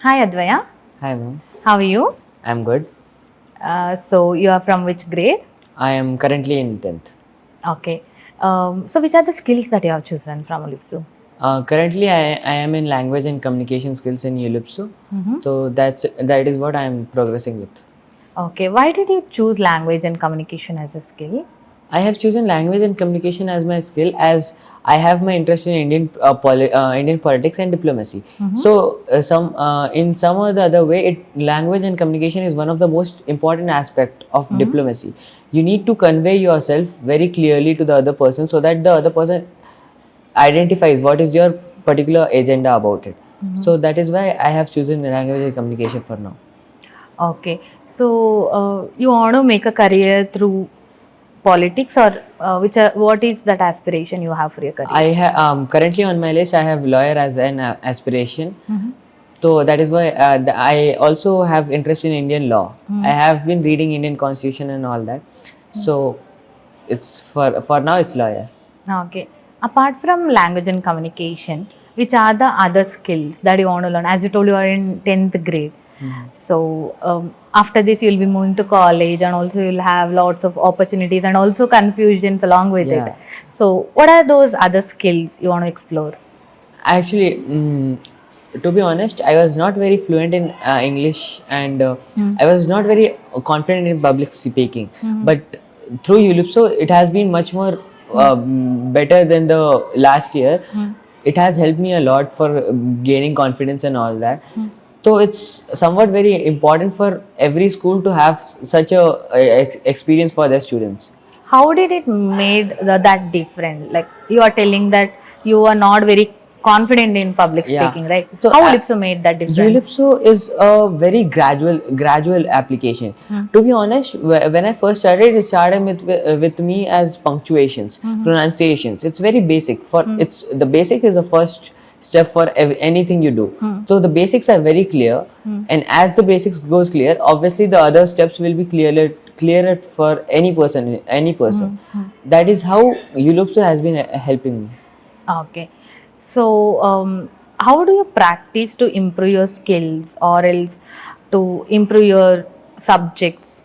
Hi Adwaya, Hi ma'am, how are you? I'm good. So you are from which grade? I am currently in 10th. Okay. So which are the skills that you have chosen from Ulipsu? Currently, I am in language and communication skills in Ulipsu. Mm-hmm. So that is what I am progressing with. Okay. Why did you choose language and communication as a skill? I have chosen language and communication as my skill as I have my interest in Indian politics and diplomacy. Mm-hmm. So in some or the other way, language and communication is one of the most important aspect of Mm-hmm. diplomacy. You need to convey yourself very clearly to the other person so that the other person identifies what is your particular agenda about it. Mm-hmm. So that is why I have chosen language and communication for now. Okay. So you want to make a career through politics, or what is that aspiration you have for your career? I have currently on my list I have lawyer as an aspiration. Mm-hmm. So that is why I also have interest in Indian law. I Mm-hmm. have been reading Indian constitution and all that. So it's for now it's lawyer. Okay. Apart from language and communication, which are the other skills that you want to learn? As you told, you are in 10th grade. So after this, you'll be moving to college, and also you'll have lots of opportunities and also confusions along with it. Yeah. So, what are those other skills you want to explore? Actually, to be honest, I was not very fluent in English and I was not very confident in public speaking. But through Ulipso, it has been much more better than the last year. It has helped me a lot for gaining confidence and all that. So it's somewhat very important for every school to have such a experience for their students. How did it made that different? Like you are telling that you are not very confident in public Yeah. speaking, right? So How Ulipso made that difference? Ulipso is a very gradual application. To be honest, when I first started, it started with me as punctuations, pronunciations. It's very basic. It's the basic is the first step for anything you do. So the basics are very clear, and as the basics goes clear, obviously the other steps will be clearer for any person. Any person. That is how Ulipso has been helping me. Okay. So, how do you practice to improve your skills or else to improve your subjects?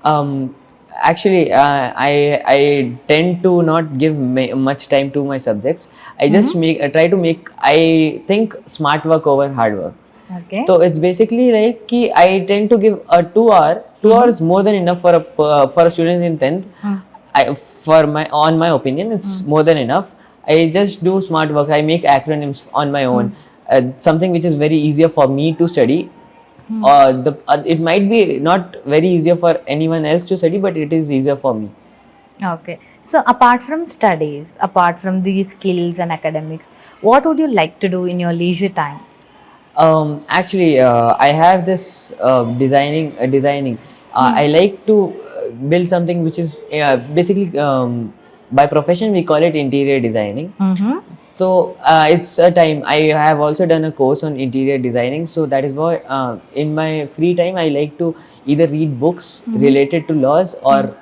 Um, actually, I tend to not give much time to my subjects. I just try to make I think smart work over hard work. Okay. So it's basically like कि I tend to give a 2 hours more than enough for a student in 10th. For my on my opinion, it's more than enough. I just do smart work. I make acronyms on my own. Something which is very easier for me to study. It might be not very easier for anyone else to study, but it is easier for me. Okay. So, apart from studies, apart from these skills and academics, what would you like to do in your leisure time? Actually, I have this designing. I like to build something which is basically by profession we call it interior designing. Mm-hmm. So it's a time. I have also done a course on interior designing. So that is why in my free time I like to either read books related to laws or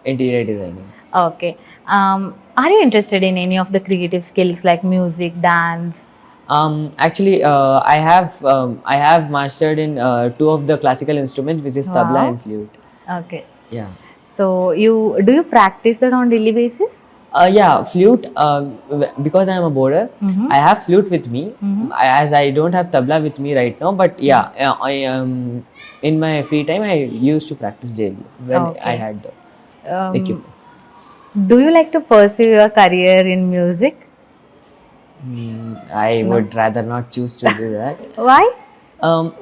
interior designing. Okay. Are you interested in any of the creative skills like music, dance? Actually, I have mastered in two of the classical instruments, which is tabla Wow. and flute. Okay. Yeah. So, you practice that on daily basis? Yeah, flute. Because I am a boarder, I have flute with me. As I don't have tabla with me right now, but yeah, I in my free time I used to practice daily when I Okay. had the Um, equipment. do you like to pursue your career in music? I No. would rather not choose to do that. Why?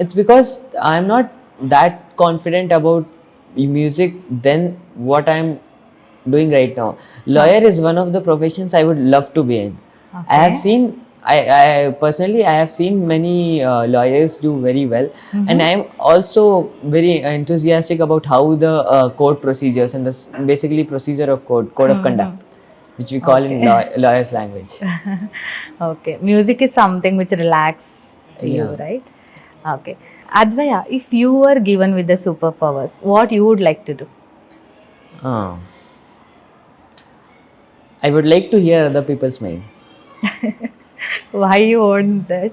It's because I'm not that confident about music than what I'm doing right now. Lawyer is one of the professions I would love to be in. I have Okay. seen, I personally, I have seen many lawyers do very well, and I'm also very enthusiastic about how the court procedures and basically procedure of code of conduct, which we call in Okay. lawyers language. Okay. Music is something which relax you, Yeah. right? Okay. Advaya, if you were given with the superpowers, what you would like to do? Uh, I would like to hear other people's mind. Why you want that?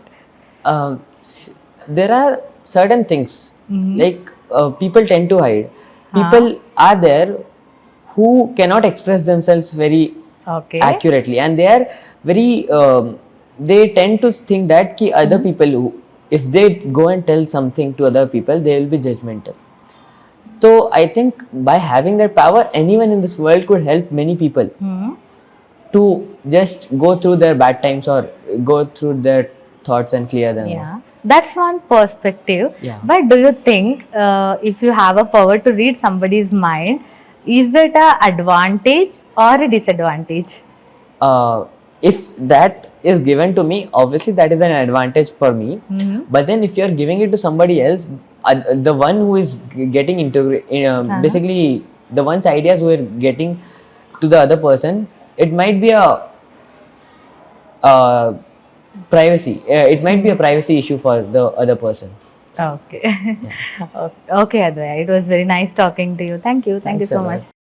There are certain things Mhm. like people tend to hide. People are there who cannot express themselves very Okay. accurately, and they are very they tend to think that ki other people who, if they go and tell something to other people, they will be judgmental. So I think by having that power, anyone in this world could help many people Hmm. to just go through their bad times or go through their thoughts and clear them out. Yeah, that's one perspective. Yeah. But do you think if you have a power to read somebody's mind, is it a advantage or a disadvantage? If that is given to me, obviously that is an advantage for me. Mhm. But then if you are giving it to somebody else, the one who is getting into basically the one's ideas who are getting to the other person, it might be a uh, privacy. It might be a privacy issue for the other person. Okay. Yeah. Okay, Adwaya. It was very nice talking to you. Thank you. Thank you Thanks a so lot. much.